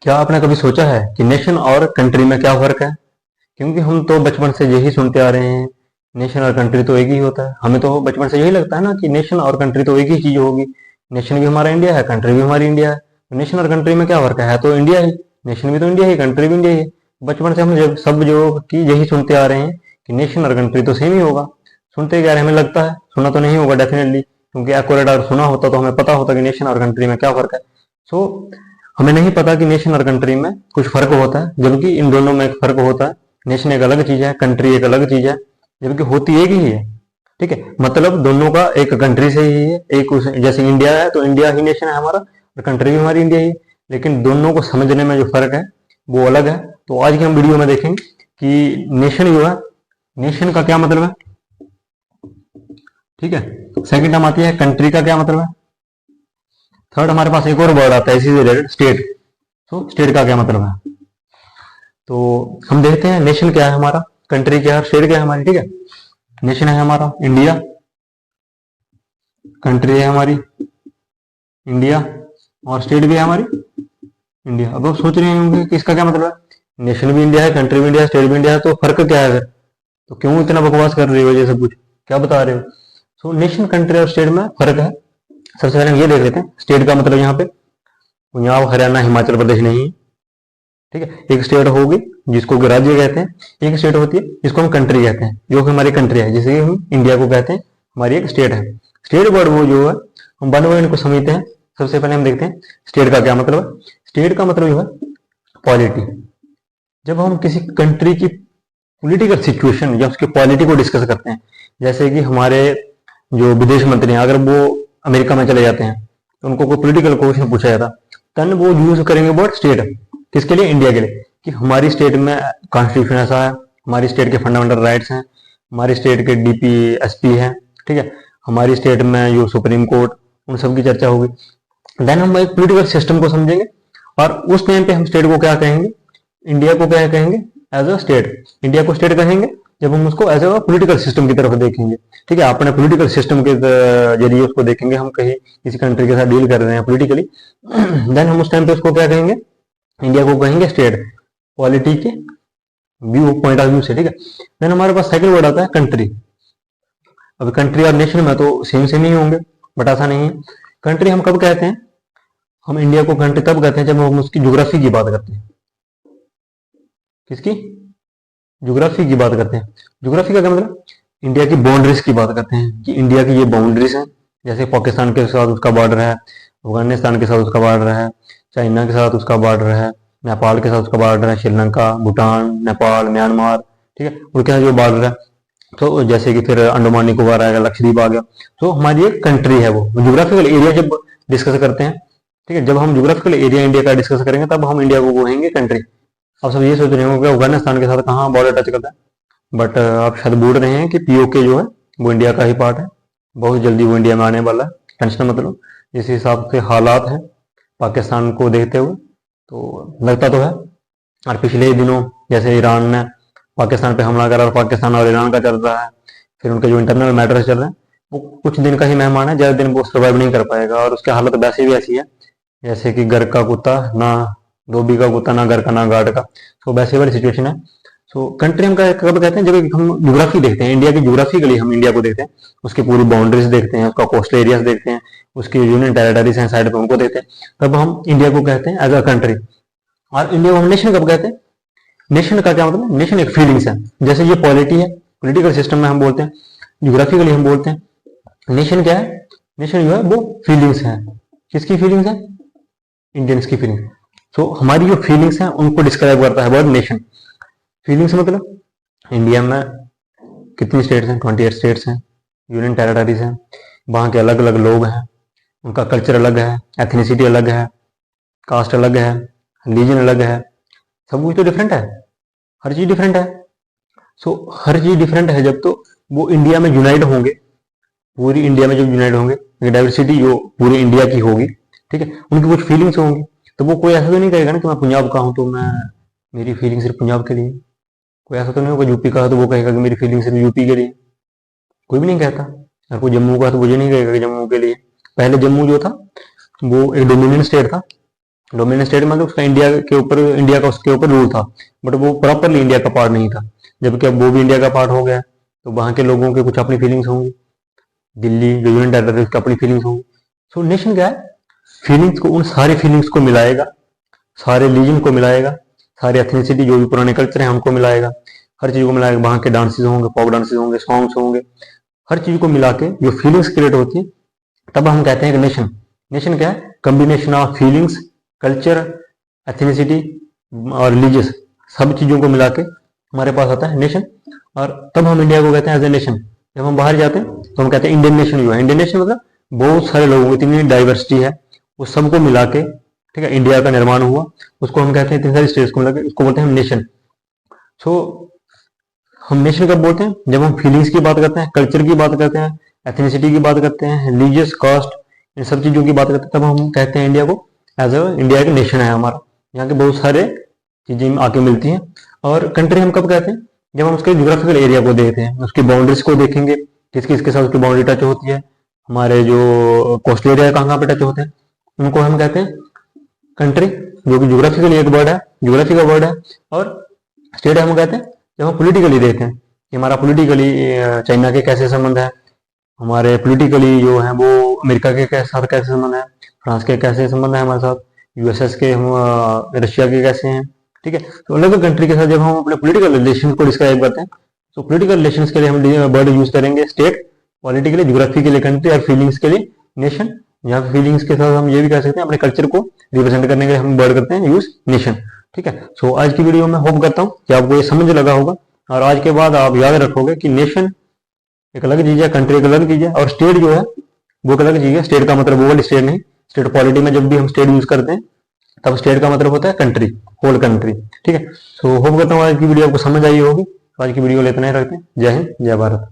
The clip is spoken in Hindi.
क्या आपने कभी सोचा है कि नेशन और कंट्री में क्या फर्क है? क्योंकि हम तो बचपन से यही सुनते आ रहे हैं, नेशन और कंट्री तो एक ही होता है। हमें तो बचपन से यही लगता है ना कि नेशन और कंट्री तो एक ही चीज होगी। नेशन भी हमारा इंडिया है, कंट्री भी हमारी इंडिया है। तो नेशन और कंट्री में क्या फर्क है तो इंडिया ही। नेशन भी तो इंडिया ही, कंट्री भी इंडिया ही है। बचपन से हम जब सब जो कि यही सुनते आ रहे हैं कि नेशन और कंट्री तो सेम ही होगा। सुनते क्या हमें लगता है, सुना तो नहीं होगा डेफिनेटली, क्योंकि एक्यूरेट अगर सुना होता तो हमें पता होता कि नेशन और कंट्री में क्या फर्क है। सो हमें नहीं पता कि नेशन और कंट्री में कुछ फर्क होता है, जबकि इन दोनों में एक फर्क होता है। नेशन एक अलग चीज है, कंट्री एक अलग चीज है, जबकि होती एक ही है। ठीक है, मतलब दोनों का एक कंट्री से ही है। एक जैसे इंडिया है तो इंडिया ही नेशन है हमारा, और कंट्री भी हमारी इंडिया ही है। लेकिन दोनों को समझने में जो फर्क है वो अलग है। तो आज की हम वीडियो में देखेंगे कि नेशन जो है, नेशन का क्या मतलब है। ठीक है, सेकंड हम आती है कंट्री का क्या मतलब है। थर्ड हमारे पास एक और वर्ड आता है इसी से रिलेटेड, स्टेट। तो स्टेट का क्या मतलब है। तो हम देखते हैं नेशन क्या है हमारा, कंट्री क्या है, स्टेट क्या है हमारी। ठीक है, नेशन है हमारा इंडिया, कंट्री है हमारी इंडिया, और स्टेट भी है हमारी इंडिया। अब आप सोच रहे होंगे कि इसका क्या मतलब है, नेशन भी इंडिया है, कंट्री भी इंडिया है, स्टेट भी इंडिया है, तो फर्क क्या है फिर। तो क्यों इतना बकवास कर रहे हो, ये सब कुछ क्या बता रहे हो। सो नेशन, कंट्री और स्टेट में फर्क है। सबसे पहले हम ये देख लेते हैं स्टेट का मतलब। यहाँ पे पंजाब, हरियाणा, हिमाचल प्रदेश नहीं है। ठीक है, एक स्टेट होगी जिसको कि राज्य कहते हैं, एक स्टेट होती है जिसको हम कंट्री कहते हैं, जो कि हमारी कंट्री है, जिसे हम इंडिया को कहते हैं, हमारी एक स्टेट है। स्टेट वर्ड वो जो है हम वन बाय वन को समझते हैं। सबसे पहले हम देखते हैं स्टेट का क्या मतलब है। स्टेट का मतलब जो है पॉलिटी। जब हम किसी कंट्री की पॉलिटिकल सिचुएशन या उसकी पॉलिटी को डिस्कस करते हैं, जैसे कि हमारे जो विदेश मंत्री हैं अगर वो अमेरिका में चले जाते हैं तो उनको कोई पॉलिटिकल क्वेश्चन पूछा जाता तब वो यूज करेंगे वर्ड स्टेट। किसके लिए, इंडिया के लिए, कि हमारी स्टेट में कॉन्स्टिट्यूशन ऐसा है, हमारी स्टेट के फंडामेंटल राइट्स हैं, हमारी स्टेट के डीपी एसपी हैं। ठीक है, हमारी स्टेट में जो सुप्रीम कोर्ट, उन सब की चर्चा होगी। देन हम एक पॉलिटिकल सिस्टम को समझेंगे, और उस टाइम पे हम स्टेट को क्या कहेंगे, इंडिया को क्या कहेंगे, एज अ स्टेट। इंडिया को स्टेट कहेंगे जब हम उसको एज अ पॉलिटिकल सिस्टम की तरफ देखेंगे। ठीक है, अपने पॉलिटिकल सिस्टम के जरिए उसको देखेंगे, हम कहीं किसी कंट्री के साथ डील कर रहे हैं पॉलिटिकली, देन हम उस टाइम पे उसको क्या कहेंगे, इंडिया को कहेंगे स्टेट, पॉलिटी के व्यू पॉइंट ऑफ व्यू से। ठीक है, देन हमारे पास सेकंड वर्ड आता है कंट्री। अब कंट्री और नेशन में तो सेम सेम ही होंगे, बट ऐसा नहीं है। कंट्री हम कब कहते हैं, हम इंडिया को कंट्री तब कहते हैं जब हम उसकी ज्योग्राफी की बात करते हैं। किसकी, ज्योग्राफी की बात करते हैं। ज्योग्राफी का क्या मतलब, इंडिया की बाउंड्रीज की बात करते हैं कि इंडिया की ये बाउंड्रीज हैं। जैसे पाकिस्तान के साथ उसका बॉर्डर है, अफगानिस्तान के साथ उसका बॉर्डर है, चाइना के साथ उसका बॉर्डर है, नेपाल के साथ उसका बॉर्डर है, श्रीलंका, भूटान, नेपाल, म्यांमार। ठीक है, उनके साथ जो बॉर्डर है, तो जैसे कि फिर अंडमान निकोबार आ गया, लक्षद्वीप आ गया। तो हमारी एक कंट्री है वो। ज्योग्राफिकल एरिया जब डिस्कस करते हैं, ठीक है, जब हम ज्योग्राफिकल एरिया इंडिया का डिस्कस करेंगे तब हम इंडिया को कहेंगे कंट्री। आप सब ये सोच रहे होंगे अफगानिस्तान के साथ कहाँ बॉर्डर टच करता है, बट आप शायद भूल रहे हैं कि पीओके जो है वो इंडिया का ही पार्ट है। बहुत जल्दी वो इंडिया में आने वाला है, टेंशन मत लो। जिस हिसाब से हालात हैं पाकिस्तान को देखते हुए तो लगता तो है। और पिछले ही दिनों जैसे ईरान ने पाकिस्तान पे हमला करा, और पाकिस्तान और ईरान का चल रहा है, फिर उनके जो इंटरनल मैटर्स चल रहे हैं, वो कुछ दिन का ही मेहमान है, ज़्यादा दिन वो सर्वाइव नहीं कर पाएगा। और उसकी हालत वैसे भी ऐसी है जैसे कि घर का कुत्ता ना, धोबी का कुत्ता ना, घर का ना गार्ड का। तो वैसे वाली सिचुएशन है। सो कंट्री हम कब कहते हैं, जब हम ज्योग्राफी देखते हैं, इंडिया की ज्योग्राफी के लिए हम इंडिया को देखते हैं, उसकी पूरी बाउंड्रीज देखते हैं, उसका कोस्टल एरियाज देखते हैं, उसकी यूनियन टेरिटरीज हैं साइड पे, उनको देखते हैं, तब हम इंडिया को कहते हैं एज अ कंट्री। और इंडिया को हम नेशन कब कहते हैं। नेशन का क्या मतलब, नेशन एक फीलिंग्स है। जैसे ये पॉलिटी है, पॉलिटिकल सिस्टम में हम बोलते हैं, ज्योग्राफिकली हम बोलते हैं। नेशन क्या है, नेशन जो है वो फीलिंग्स है। किसकी फीलिंग्स है, इंडियंस की फीलिंग्स। तो हमारी जो फीलिंग्स हैं उनको डिस्क्राइब करता है वर्ड नेशन। फीलिंग्स मतलब इंडिया में कितनी स्टेट्स हैं, 28 स्टेट्स हैं, यूनियन टेरिटरीज हैं, वहाँ के अलग अलग लोग हैं, उनका कल्चर अलग है, एथनिसिटी अलग है, कास्ट अलग है, रिलीजन अलग है, सब कुछ तो डिफरेंट है, हर चीज़ डिफरेंट है। सो हर चीज़ डिफरेंट है जब, तो वो इंडिया में यूनाइट होंगे, पूरी इंडिया में जब यूनाइट होंगे, डाइवर्सिटी जो पूरी इंडिया की होगी, ठीक है, उनकी कुछ फीलिंग्स होंगी। तो वो कोई ऐसा तो नहीं कहेगा ना कि मैं पंजाब का हूँ तो मैं, मेरी फीलिंग सिर्फ पंजाब के लिए। कोई ऐसा तो नहीं होगा यूपी का है तो वो कहेगा कि मेरी फीलिंग सिर्फ यूपी के लिए। कोई भी नहीं कहता। अगर कोई जम्मू का है तो वो ये नहीं कहेगा कि जम्मू के लिए। पहले जम्मू जो था वो एक डोमिनियन स्टेट था, डोमिनियन स्टेट मतलब उसका इंडिया का उसके ऊपर रूल था, बट वो प्रॉपरली इंडिया का पार्ट नहीं था। जबकि अब वो भी इंडिया का पार्ट हो गया है, तो वहाँ के लोगों के कुछ अपनी फीलिंग्स होंगी, दिल्ली जो यूनियन टेरिटरी उसकी अपनी फीलिंग्स होंगी। सो नेशन क्या है, फीलिंग्स को, उन सारी फीलिंग्स को मिलाएगा, सारे रीजन को मिलाएगा, सारी एथनिसिटी जो भी पुराने कल्चर है उनको मिलाएगा, हर चीज़ को मिलाएगा। वहाँ के डांसेस होंगे, पॉप डांसेस होंगे, सॉन्ग्स होंगे, हर चीज़ को मिला के जो फीलिंग्स क्रिएट होती है, तब हम कहते हैं कि नेशन। नेशन क्या है, combination of feelings, culture, ethnicity और रिलीजियस, सब चीज़ों को मिला के हमारे पास आता है नेशन। और तब हम इंडिया को कहते हैं एज ए नेशन। जब हम बाहर जाते हैं तो हम कहते हैं इंडियन नेशन जो है। इंडियन नेशन मतलब बहुत सारे लोगों की इतनी डाइवर्सिटी है, उस सबको मिला के, ठीक है, इंडिया का निर्माण हुआ, उसको हम कहते हैं, इतनी सारी स्टेट्स को मिला के उसको बोलते हैं हम नेशन। सो हम नेशन कब बोलते हैं, जब हम फीलिंग्स की बात करते हैं, कल्चर की बात करते हैं, एथनिसिटी की बात करते हैं, रिलीजियस, कास्ट, इन सब चीज़ों की बात करते हैं, तब हम कहते हैं इंडिया को एज अ इंडिया एक नेशन है हमारा। यहाँ के बहुत सारे चीज़ें आके मिलती हैं। और कंट्री हम कब कहते हैं, जब हम उसके जोग्राफिकल एरिया को देखते हैं, उसकी बाउंड्रीज को देखेंगे, किस किस के साथ उसकी बाउंड्री टच होती है, हमारे जो कोस्टल एरिया कहाँ कहाँ पे टच होते हैं, उनको हम कहते हैं कंट्री, जो कि जोग्राफिकली एक वर्ड है, जोग्राफी का वर्ड है। और स्टेट हम कहते हैं जब हम पोलिटिकली देखें कि हमारा पोलिटिकली चाइना के कैसे संबंध है, हमारे पोलिटिकली जो है वो अमेरिका के साथ कैसे संबंध है, फ्रांस के कैसे संबंध है हमारे साथ, यूएसएस के, हम रशिया के कैसे हैं, ठीक है। तो अलग अलग कंट्री के साथ जब हम अपने पोलिटिकल रिलेशन को डिस्क्राइब करते हैं, तो पोलिटिकल रिलेशन के लिए हम वर्ड यूज करेंगे स्टेट, पॉलिटी के लिए जोग्राफी के लिए कंट्री, और फीलिंग्स के लिए नेशन। यहाँ पे फीलिंग्स के साथ हम ये भी कह सकते हैं अपने कल्चर को रिप्रेजेंट करने के लिए हम वर्ड करते हैं यूज नेशन, ठीक है। सो आज की वीडियो में होप करता हूँ कि आपको ये समझ लगा होगा, और आज के बाद आप याद रखोगे कि नेशन एक अलग चीज है, कंट्री एक अलग चीज है, और स्टेट जो है वो एक अलग चीज है। स्टेट का मतलब वर्ल्ड स्टेट नहीं, स्टेट पॉलिटी में जब भी हम स्टेट यूज करते हैं तब स्टेट का मतलब होता है कंट्री, होल कंट्री, ठीक है। सो होप करता हूँ आज की वीडियो आपको समझ आई होगी। आज की वीडियो को इतना ही रखते हैं। जय हिंद, जय भारत।